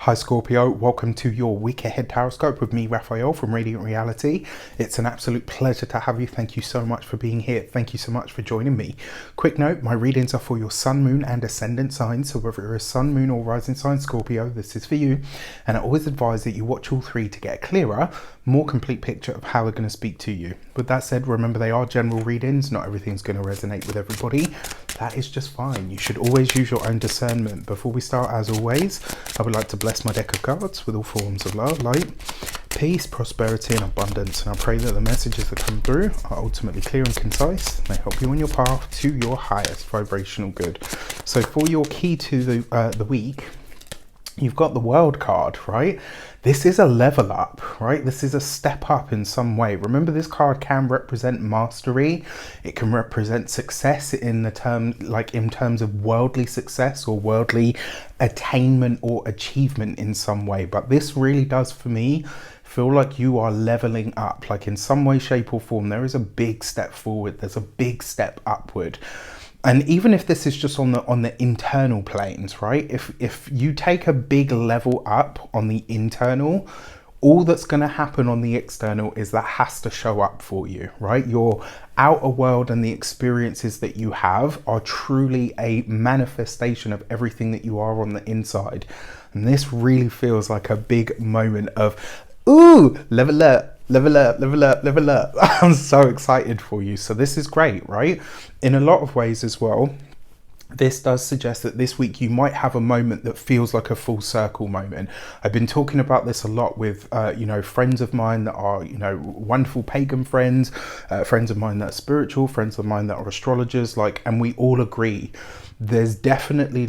Hi Scorpio, welcome to your week ahead horoscope with me, Raphael from Reydiant Reality. It's an absolute pleasure to have you. Thank you so much for being here. Thank you so much for joining me. Quick note, my readings are for your sun, moon and ascendant signs. So whether you're a sun, moon or rising sign Scorpio, this is for you. And I always advise that you watch all three to get a clearer, more complete picture of how they're going to speak to you. With that said, remember they are general readings. Not everything's going to resonate with everybody. That is just fine. You should always use your own discernment. Before we start, as always, I would like to bless my deck of cards with all forms of love, light, peace, prosperity and abundance. And I pray that the messages that come through are ultimately clear and concise. They help you on your path to your highest vibrational good. So for your key to the week, you've got the World card, right? This is a level up, right? This is a step up in some way. Remember, this card can represent mastery. It can represent success in the in terms of worldly success or worldly attainment or achievement in some way. But this really does, for me, feel like you are leveling up. Like in some way, shape or form, there is a big step forward. There's a big step upward. And even if this is just on the internal planes, right? If you take a big level up on the internal, all that's going to happen on the external is that has to show up for you, right? Your outer world and the experiences that you have are truly a manifestation of everything that you are on the inside. And this really feels like a big moment of, ooh, level up. Level up, level up, level up. I'm so excited for you. So this is great, right? In a lot of ways as well, this does suggest that this week you might have a moment that feels like a full circle moment. I've been talking about this a lot with, friends of mine that are, wonderful pagan friends, friends of mine that are spiritual, friends of mine that are astrologers, and we all agree there's definitely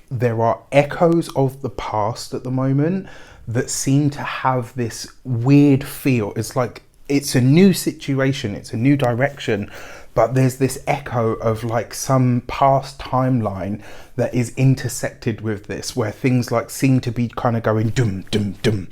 there are echoes of the past at the moment that seem to have this weird feel. It's like it's a new situation, it's a new direction, but there's this echo of some past timeline that is intersected with this, where things seem to be kind of going dum dum dum,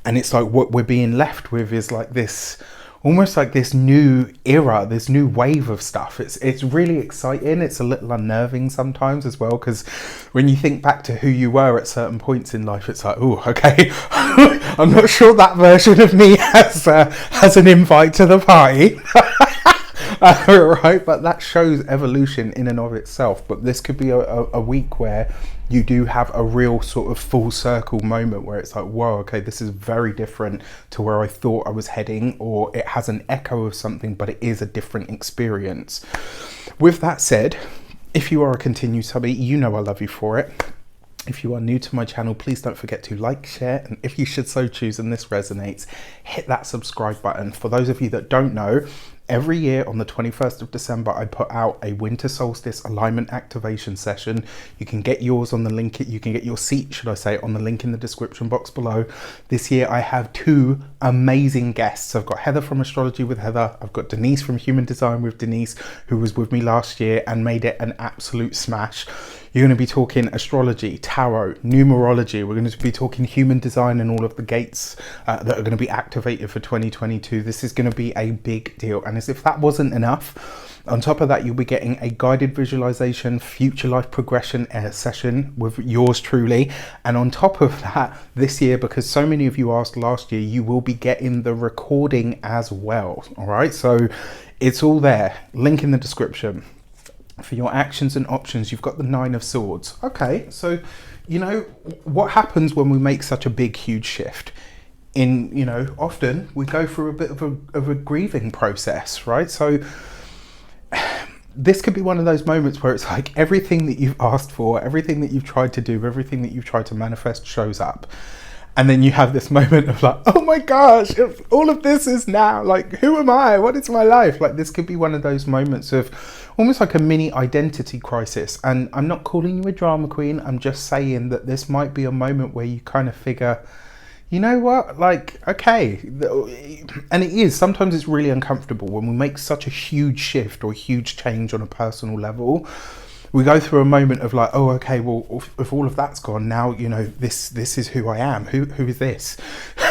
and it's like what we're being left with is this almost like this new era, this new wave of stuff. It's really exciting. It's a little unnerving sometimes as well, because when you think back to who you were at certain points in life, it's like, oh, okay, I'm not sure that version of me has an invite to the party. Right, but that shows evolution in and of itself. But this could be a week where you do have a real sort of full circle moment where it's like, whoa, okay, this is very different to where I thought I was heading, or it has an echo of something, but it is a different experience. With that said, if you are a continued subby, you know I love you for it. If you are new to my channel, please don't forget to like, share, and if you should so choose and this resonates, hit that subscribe button. For those of you that don't know, every year on the 21st of December, I put out a winter solstice alignment activation session. You can get yours on the link, you can get your seat, should I say, on the link in the description box below. This year I have two amazing guests. I've got Heather from Astrology with Heather. I've got Denise from Human Design with Denise, who was with me last year and made it an absolute smash. You're going to be talking astrology, tarot, numerology. We're going to be talking human design and all of the gates that are going to be activated for 2022. This is going to be a big deal. And as if that wasn't enough, on top of that, you'll be getting a guided visualization, future life progression session with yours truly. And on top of that, this year, because so many of you asked last year, you will be getting the recording as well. All right. So it's all there. Link in the description. For your actions and options, you've got the 9 of Swords. Okay, so, what happens when we make such a big, huge shift? Often we go through a bit of a grieving process, right? So this could be one of those moments where it's like everything that you've asked for, everything that you've tried to do, everything that you've tried to manifest shows up. And then you have this moment of oh my gosh, if all of this is now, who am I? What is my life? This could be one of those moments of almost like a mini identity crisis. And I'm not calling you a drama queen. I'm just saying that this might be a moment where you kind of figure, you know what, okay. And it is, sometimes it's really uncomfortable when we make such a huge shift or huge change on a personal level. We go through a moment of oh, okay, well, if all of that's gone now, this is who I am. Who is this?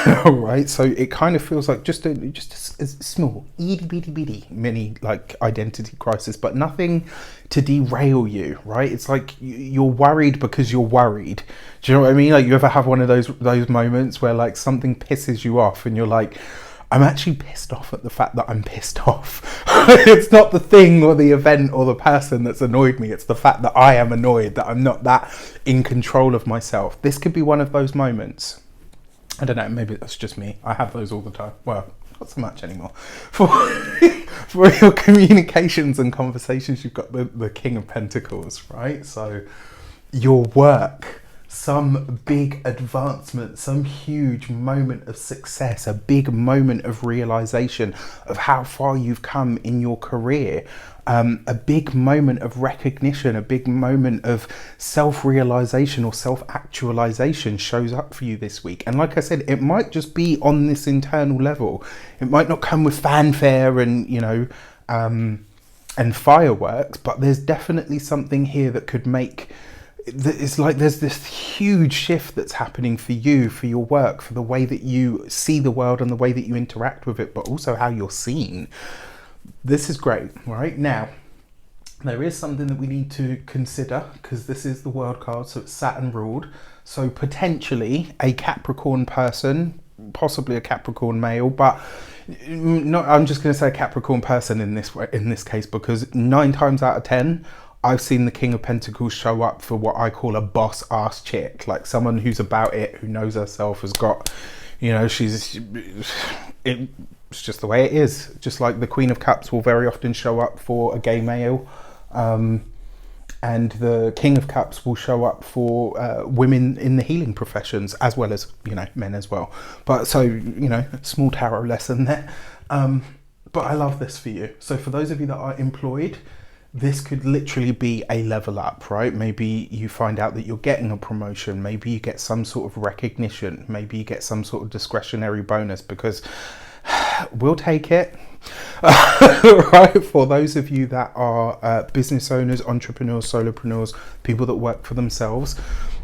All right, so it kind of feels like just a small, itty bitty bitty mini like identity crisis, but nothing to derail you, right? It's like you're worried because you're worried. Do you know what I mean? Like, you ever have one of those moments where like something pisses you off and you're like, I'm actually pissed off at the fact that I'm pissed off. It's not the thing or the event or the person that's annoyed me. It's the fact that I am annoyed, that I'm not that in control of myself. This could be one of those moments. I don't know, maybe that's just me. I have those all the time. Well, not so much anymore. For your communications and conversations, you've got the King of Pentacles, right? So your work, some big advancement, some huge moment of success, a big moment of realization of how far you've come in your career, a big moment of recognition, a big moment of self-realization or self-actualization shows up for you this week. And like I said, it might just be on this internal level. It might not come with fanfare and, you know, and fireworks, but there's definitely something here that could make... It's like there's this huge shift that's happening for you, for your work, for the way that you see the world and the way that you interact with it, but also how you're seen. This is great, right? Now, there is something that we need to consider, because this is the world card, so it's Saturn ruled. So potentially a Capricorn person, possibly a Capricorn male, but not, I'm just going to say a Capricorn person in this case, because 9 times out of 10, I've seen the King of Pentacles show up for what I call a boss ass chick, like someone who's about it, who knows herself, has got, you know, it's just the way it is. Just like the Queen of Cups will very often show up for a gay male, and the King of Cups will show up for women in the healing professions, as well as, you know, men as well. But so, you know, small tarot lesson there. But I love this for you. So for those of you that are employed, this could literally be a level up, right? Maybe you find out that you're getting a promotion. Maybe you get some sort of recognition. Maybe you get some sort of discretionary bonus, because we'll take it. Right? For those of you that are business owners, entrepreneurs, solopreneurs, people that work for themselves,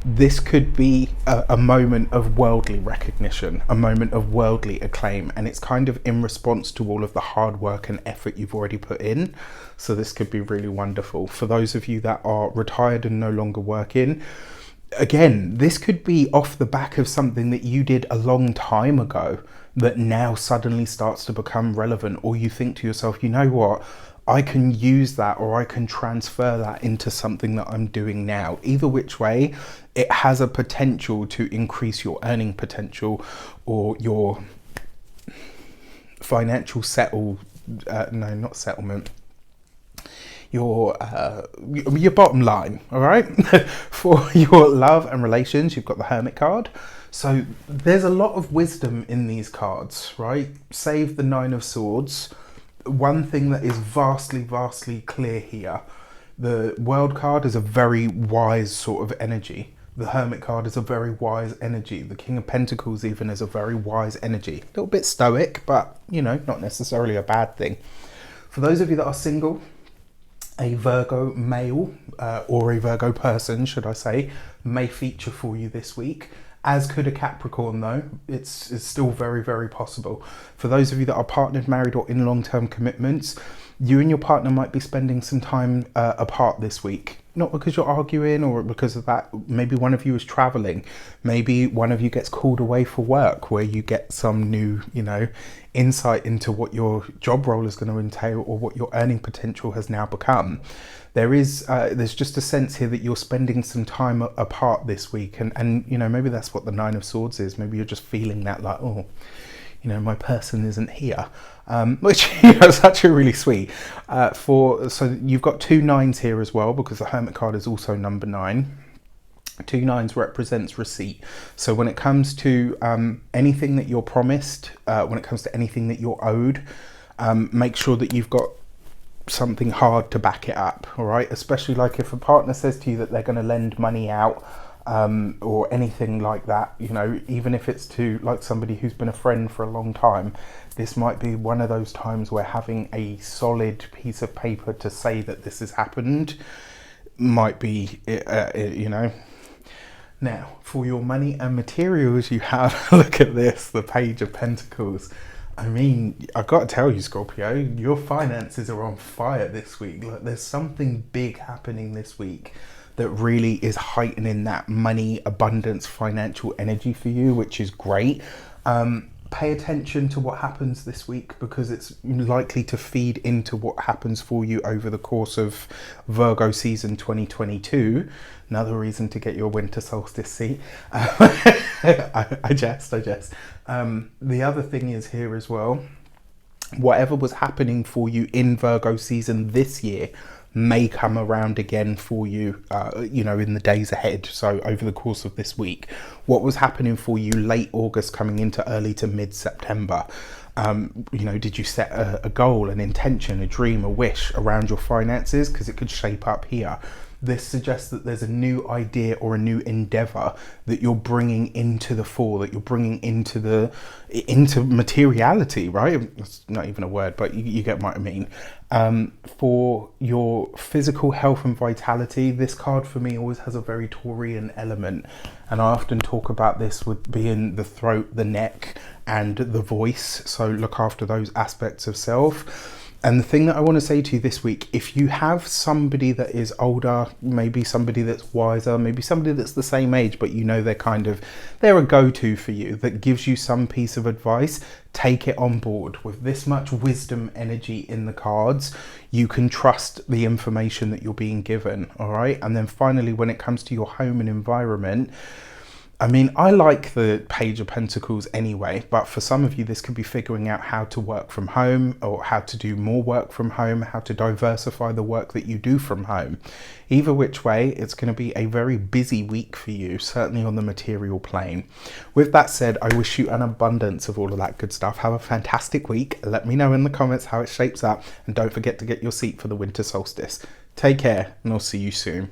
this could be a moment of worldly recognition, a moment of worldly acclaim, and it's kind of in response to all of the hard work and effort you've already put in. So this could be really wonderful. For those of you that are retired and no longer working, again, this could be off the back of something that you did a long time ago that now suddenly starts to become relevant, or you think to yourself, you know what, I can use that, or I can transfer that into something that I'm doing now. Either which way, it has a potential to increase your earning potential or your financial your bottom line. All right. For your love and relations, you've got the Hermit card. So there's a lot of wisdom in these cards, right? Save the 9 of Swords. One thing that is vastly clear here, the World card is a very wise sort of energy. The Hermit card is a very wise energy. The King of Pentacles even is a very wise energy. A little bit stoic, but, you know, not necessarily a bad thing. For those of you that are single, a Virgo male, or a Virgo person, should I say, may feature for you this week. As could a Capricorn, though. It's still very possible. For those of you that are partnered, married, or in long-term commitments, you and your partner might be spending some time apart this week. Not because you're arguing or because of that. Maybe one of you is traveling. Maybe one of you gets called away for work, where you get some new, you know, insight into what your job role is going to entail, or what your earning potential has now become. There's just a sense here that you're spending some time apart this week, and you know, maybe that's what the 9 of Swords is. Maybe you're just feeling that, like, oh, you know, my person isn't here, which, you know, is actually really sweet. So you've got 2 9s here as well, because the Hermit card is also number 9. 2 9s represents receipt. So when it comes to anything that you're promised, when it comes to anything that you're owed, make sure that you've got something hard to back it up. All right, especially like if a partner says to you that they're going to lend money out, or anything like that, you know, even if it's to like somebody who's been a friend for a long time, this might be one of those times where having a solid piece of paper to say that this has happened might be, you know, Now, for your money and materials, you have, look at this, the Page of Pentacles. I mean, I've got to tell you, Scorpio, your finances are on fire this week. Like, there's something big happening this week that really is heightening that money, abundance, financial energy for you, which is great. Pay attention to what happens this week, because it's likely to feed into what happens for you over the course of Virgo season 2022. Another reason to get your winter solstice seat. I jest. The other thing is here as well, whatever was happening for you in Virgo season this year may come around again for you, in the days ahead. So over the course of this week, what was happening for you late August coming into early to mid-September, did you set a goal, an intention, a dream, a wish around your finances? Because it could shape up here. This suggests that there's a new idea or a new endeavor that you're bringing into the fore, that you're bringing into materiality, right? It's not even a word, but you get what I mean. For your physical health and vitality, this card for me always has a very Taurian element. And I often talk about this with being the throat, the neck, and the voice. So look after those aspects of self. And the thing that I want to say to you this week, if you have somebody that is older, maybe somebody that's wiser, maybe somebody that's the same age, but they're a go-to for you, that gives you some piece of advice, take it on board. With this much wisdom energy in the cards, you can trust the information that you're being given, all right? And then finally, when it comes to your home and environment, I mean, I like the Page of Pentacles anyway, but for some of you, this could be figuring out how to work from home, or how to do more work from home, how to diversify the work that you do from home. Either which way, it's going to be a very busy week for you, certainly on the material plane. With that said, I wish you an abundance of all of that good stuff. Have a fantastic week. Let me know in the comments how it shapes up, and don't forget to get your seat for the winter solstice. Take care, and I'll see you soon.